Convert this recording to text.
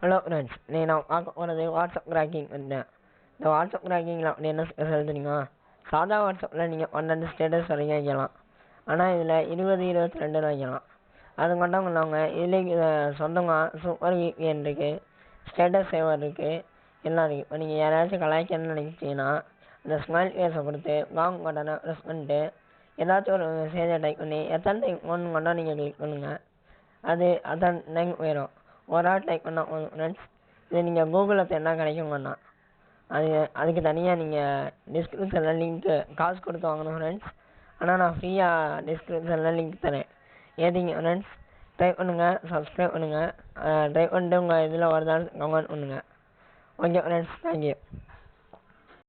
Hello friends, நான் பார்க்க போகிறது வாட்ஸ்அப் கிராக்கிங் பண்ணேன். இந்த வாட்ஸ்அப் கிராக்கிங்கில் அப்படி என்ன ஸ்பெஷல் தெரியுமா? சாதா வாட்ஸ்அப்பில் நீங்கள் 12 ஸ்டேட்டஸ் வரைக்கும் வைக்கலாம். ஆனால் இதில் 20 22 வைக்கலாம். அது மட்டும் இல்லாமல் இதில் சொந்தமாக சூப்பர் விபிஎன் இருக்குது, ஸ்டேட்டஸ் சேவர் இருக்குது, எல்லாம் இருக்குது. இப்போ நீங்கள் யாராச்சும் கலாய்க்கணும்னு நினைச்சிங்கன்னா இந்த ஸ்மைல் ஃபேஸை கொடுத்து லாங் பட்டனை ப்ரெஸ் பண்ணிட்டு ஏதாச்சும் ஒரு மெசேஜை டைப் பண்ணி எத்தனை டைம் ஒன்று மட்டும் நீங்கள் கிளிக் பண்ணுங்கள். அதான் டைம் போயிடும். ஒரு ஆள் டைப் பண்ணால் போதும் ஃப்ரெண்ட்ஸ். இது நீங்கள் கூகுளில் தேடினா கிடைக்கும் வேணாம். அதுக்கு தனியாக நீங்கள் டிஸ்கிரிப்ஷனில் லிங்க்கு காசு கொடுத்து வாங்கணும் ஃப்ரெண்ட்ஸ். ஆனால் நான் ஃப்ரீயாக டிஸ்கிரிப்ஷனில் லிங்க் தரேன், ஏற்றிங்க ஃப்ரெண்ட்ஸ். ட்ரை பண்ணுங்கள், சப்ஸ்கிரைப் பண்ணுங்கள். ட்ரை பண்ணிட்டு உங்கள் இதில் வருதான்னு கமெண்ட் பண்ணுங்கள். Okay friends, thank you.